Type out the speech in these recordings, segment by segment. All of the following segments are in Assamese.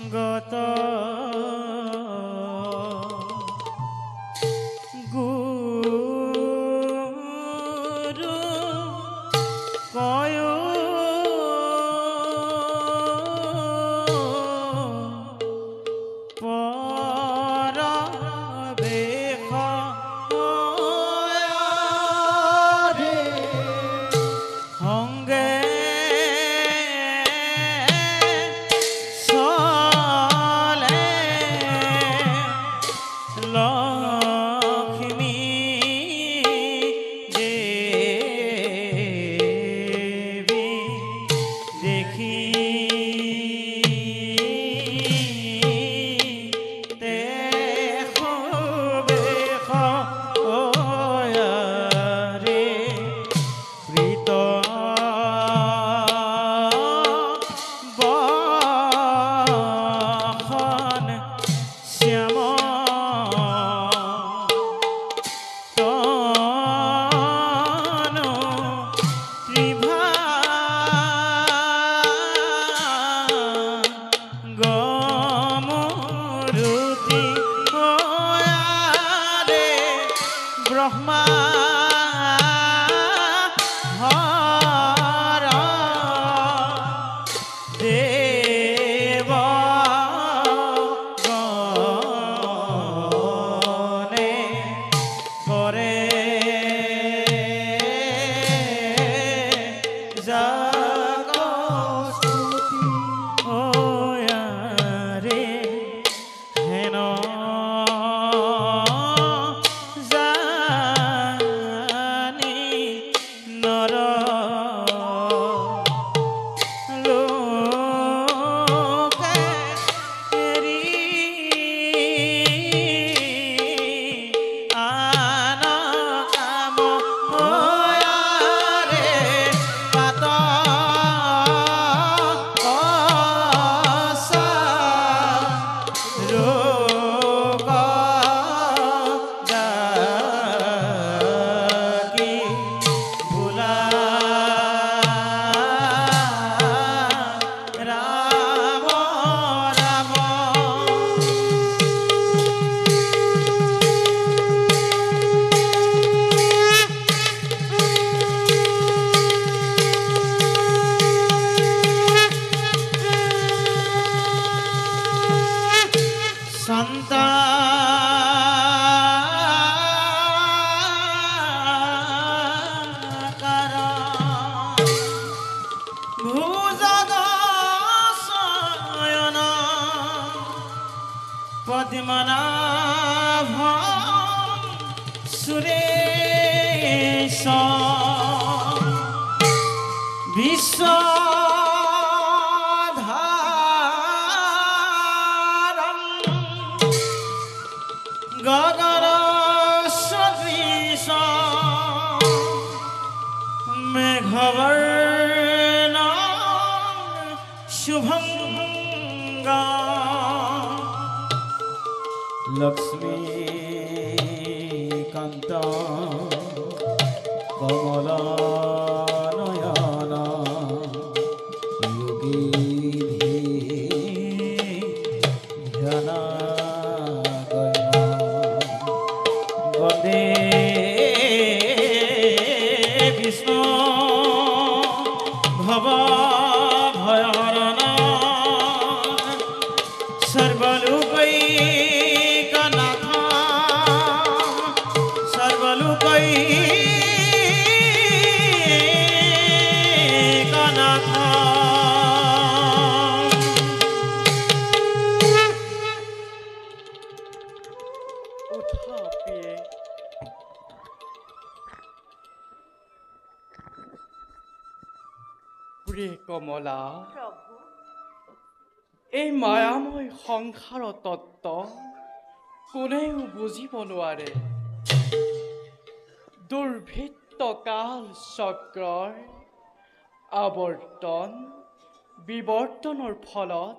গত গুরু কয় পরবেশ সঙ্গে লক্ষ্মী দেবী দেখি তে বেশ রে প্রীত বহন শ্যাম তনু ত্রিভা গমরুতি রে ব্রহ্মা হর দেব গণে করে জগস্তুতি রে হেন জানি নর লোকে আন কাম রে পাত রোগ জাগি ভুলা রাম রাম সন্তাকার ভুজগশয়ন পদ্মনাভ সুরেশ বিশ্বধারণ গগন সদৃশ মেঘবর্ণ শুভঙ্গ লক্ষ্মীকান্ত কমল নয়ন যোগী ধ্যান বন্দে বিষ্ণু ভব ভয়হরণ সর্বলোকৈকনাথ সর্বলোকৈকনাথ উঠা প্রিয়ে প্ৰিয় কমলা এই মায়াময় সংসাৰৰ তত্ত্ব কোনেও বুজিব নোৱাৰে দুৰ্ভিত্ত কাল চক্ৰৰ আৱৰ্তন বিৱৰ্তনৰ ফলত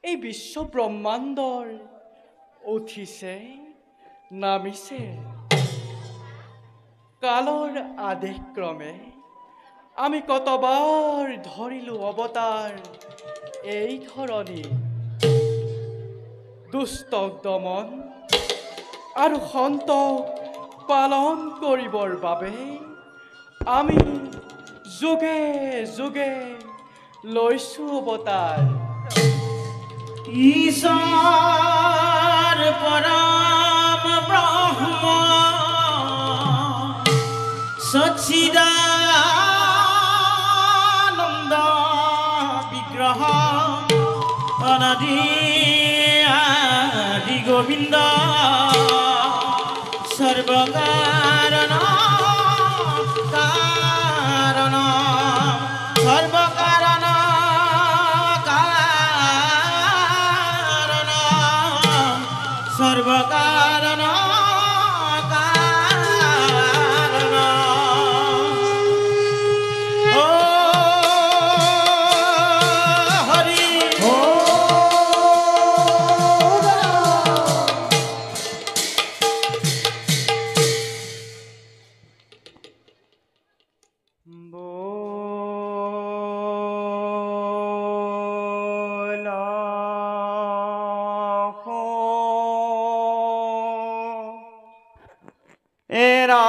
এই বিশ্ব ব্ৰহ্মাণ্ডৰ উঠিছে নামিছে কালৰ আদেশক্ৰমে আমি কতবাৰ ধৰিলো অৱতাৰ এই ধৰণী দুষ্টক দমন আৰু সন্তক পালন কৰিবৰ বাবে আমি যুগে যুগে লৈছো অৱতাৰ ঈশ্বৰ পৰম ব্ৰহ্ম সচ্চিদানন্দ বিগ্ৰহ অনাদি আদি গোবিন্দ সৰ্বকাৰণ কাৰণ সৰ্বকাৰণ কাৰণ সৰ্বকাৰণ কাৰণ ও হৰি ও এৰা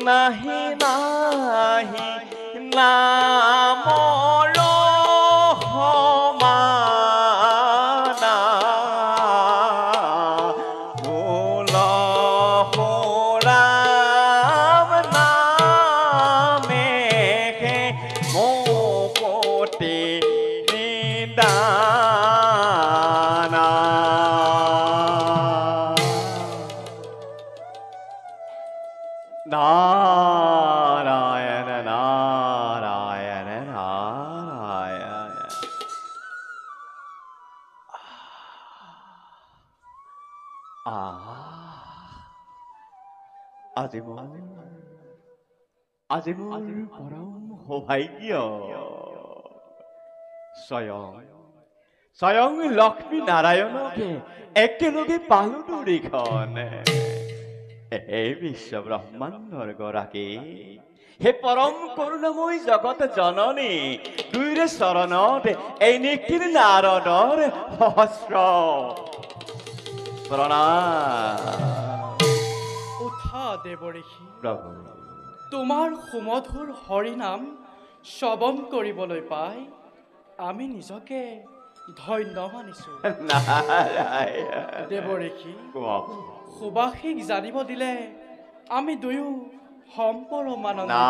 নাহি নাহি নামৰ সমানা বোল ৰাম নামেহে মোকতে নিদানা নাৰায়ণ নাৰায়ণ নাৰায়ণ আজি মোৰ পৰম সৌভাগ্য স্বয়ং লক্ষ্মী নাৰায়ণকে একেলগে পালো দুইখন হে বিশ্ব ব্ৰহ্মাণ্ডৰ গৰাকী হে পৰম কৰুণাময় জগত জননী দুইৰে চৰণত এই নিখিল নাৰদৰ সহস্ৰ প্ৰণাম উঠা দেৱঋষি প্ৰভু তোমাৰ সুমধুৰ হৰিনাম শ্ৰৱণ কৰিবলৈ পাই আমি নিজকে ধন্য মানিছো নাৰায়ণ দেৱঋষি কোৱা সুবাসীক জানিব দিলে আমি দুয়ো সম্পৰমানন্দিত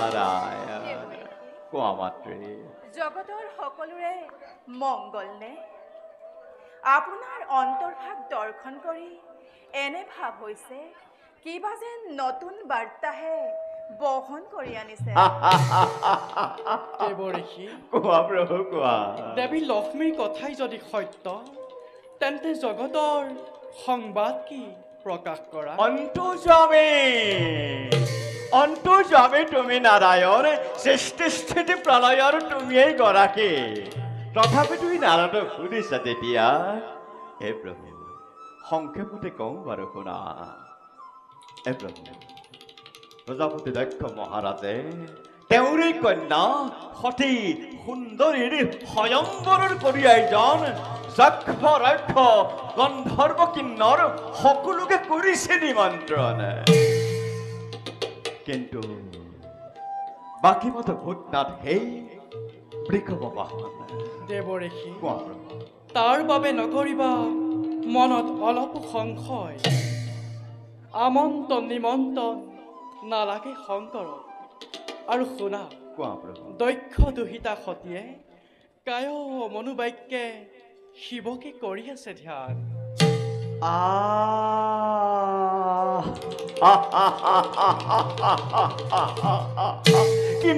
নাৰায়ণ কোৱা মাতৃ জগতৰ সকলোৰে মংগল নে আপোনাৰ অন্তৰ্ভাগ দৰ্শন কৰি এনে ভাৱ হৈছে কিবা যেন নতুন বাৰ্তাহে বহন কৰি আনিছে দেৱঋষি কোৱা প্ৰভু কোৱা দেৱী লক্ষ্মীৰ কথাই যদি সত্য তেন্তে জগতৰ সংবাদ কি প্ৰকাশ কৰা অন্তৰ্যামী তুমি নাৰায়ণ সৃষ্টি স্থিতি প্ৰলয়ৰ তুমিয়েই গৰাকী তথাপিতো নাৰদক সুধিছা তেতিয়া হে প্ৰভু সংক্ষেপতে কওঁ বাৰু শুনা হে প্ৰভু প্ৰজাপতি দক্ষ মহাৰাজে তেওঁৰে কন্যা সতী সুন্দৰীৰ স্বয়ংবৰৰ কৰি আয়োজন যক্ষ ৰক্ষ গন্ধৰ্ব কিন্নৰ সকলোকে কৰিছে নিমন্ত্ৰণ কিন্তু বাকী মতো ভূতনাথ সেই বৃষভ বাহন দেৱৰেখি কোৱা প্ৰভু তাৰ বাবে নকৰিবা মনত অলপ সংশয় আমন্ত্ৰণ নিমন্ত্ৰণ নালাগে শংকৰক আৰু শুনা কোৱা প্ৰভু দক্ষ দুহিতা সতীয়ে কায় মনোবাক্যে শিৱকে কৰি আছে ধ্যান কি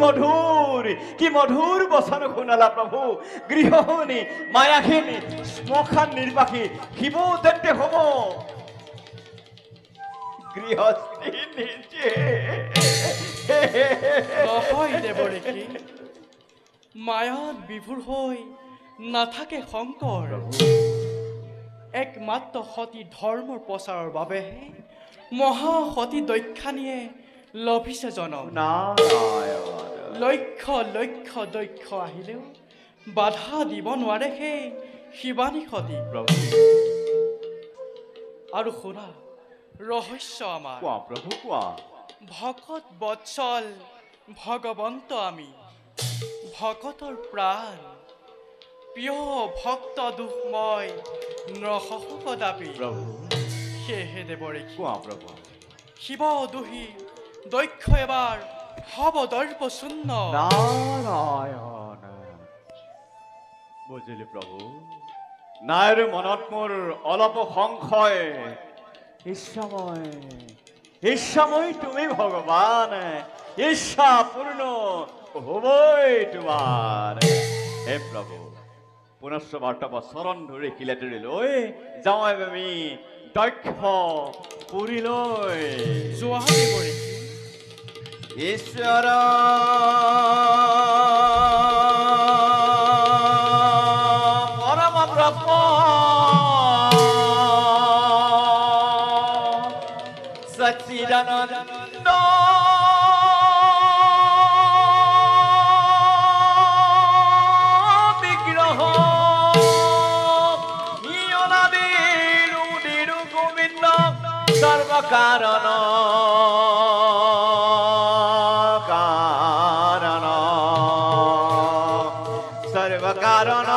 মধুৰ বচন শুনালা প্ৰভু গৃহহীনী মায়াহীনী শ্মশান নিৰ্বাসী শিৱ তেন্তে হ'ব গৃহস্থী নিজে নহয় দেৱৰেখি মায়াত বিভোৰ হৈ নাথাকে শংকৰ একমাত্ৰ সতী ধৰ্মৰ প্ৰচাৰৰ বাবেহে মহাসতী দক্ষানীয়ে লভিছে জনম লক্ষ লক্ষ দক্ষ আহিলেও বাধা দিব নোৱাৰে সেই শিৱানী সতী আৰু শুনা ৰহস্য আমাৰ কোৱা প্ৰভু কোৱা ভকত বৎসল ভগৱন্ত আমি ভকতৰ প্ৰাণ প্ৰিয় ভক্ত দুখময় নৰসহ কদাপি প্ৰভু সেয়েহে দেৱৰেখি কোৱা প্ৰভু শিৱ দুহি দক্ষ এবাৰ হব দৰ্প শূন্য নাৰায়ণ বুজিলি প্ৰভু নাইৰ মনত মোৰ অলপ সংশয় ইচ্ছাময় তুমি ভগৱান ইচ্ছা পূৰ্ণ হবই তোমাৰ হে প্ৰভু পুনশ্চ বাৰ্তাব চৰণ ধৰি শিলেতুৰি লৈ যাওঁ আমি দক্ষ পুৰীলৈ যোৱা দেৱৰেখি ঈশ্বৰ পৰম ব্ৰহ্ম সচ্চিদানন্দ বিগ্ৰহ অনাদিৰ গোবিন্দ সৰ্বকাৰণ কারণ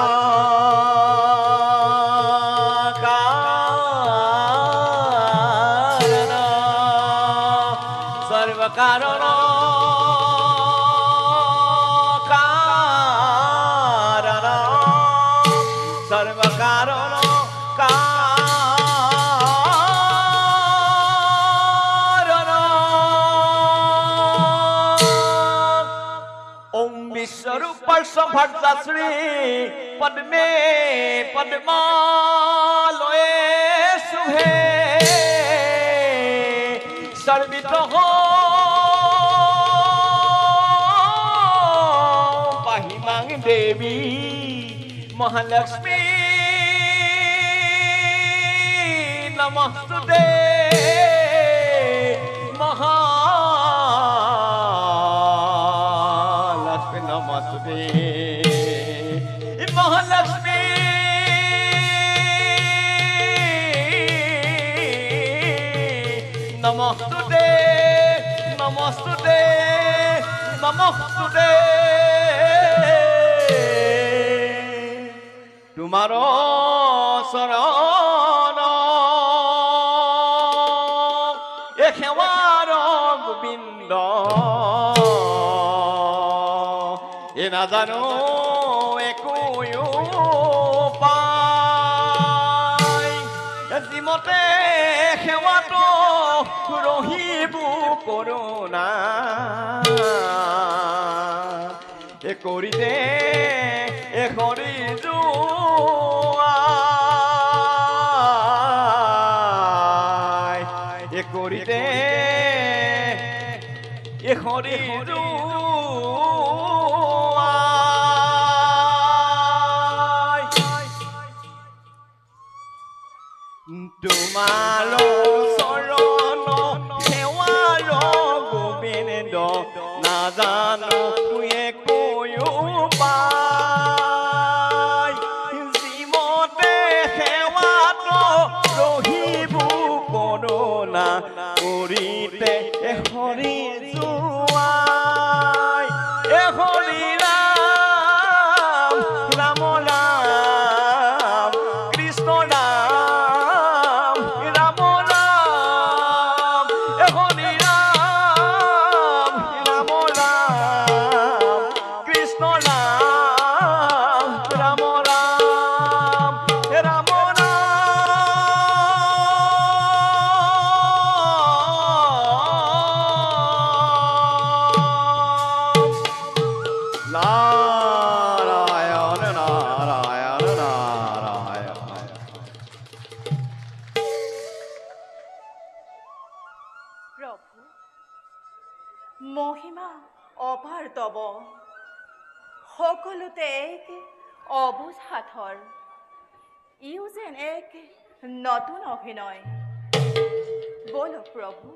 কারণ সর্বকারণ কারণ ওম বিশ্বরূপর সম্ভার্যাশ্রী পদ্মে পদ্মালয়ে শুভে সর্বিত देवी महालक्ष्मी नमस्ते महालक्ष्मी नमस्ते महालक्ष्मी नमस्ते नमस्ते नमस्ते তোমার শরণ এ সেৱাৰ গোবিন্দ এ নাজানো একো পাই যিমতে সেৱাটো ৰহিব কৰোণা এ কৰিতে এ কৰি কৰিতে এ হৰি তোমাৰ চৰণ সেৱাৰ গোবিন্দ নাজানো তুয়ে কৈও পাই জীৱতে সেৱাত ৰহিব কৰোণা কৰিতে হৰি জোৱাই হৰি ৰাম ৰাম ৰাম কৃষ্ণ ৰাম ৰাম ৰাম হৰি ৰাম ৰাম ৰাম কৃষ্ণ ৰাম ৰাম ৰাম ৰাম নাৰায়ণ নাৰায়ণ নাৰায়ণ প্ৰভু মহিমা অপাৰ তব সকলোতে এক অবুজ সাথৰ ইও যেন এক নতুন অভিনয় বলক প্ৰভু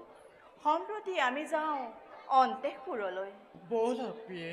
সম্প্ৰতি আমি যাওঁ অন্তেপুৰলৈ ব'লা প্ৰিয়ে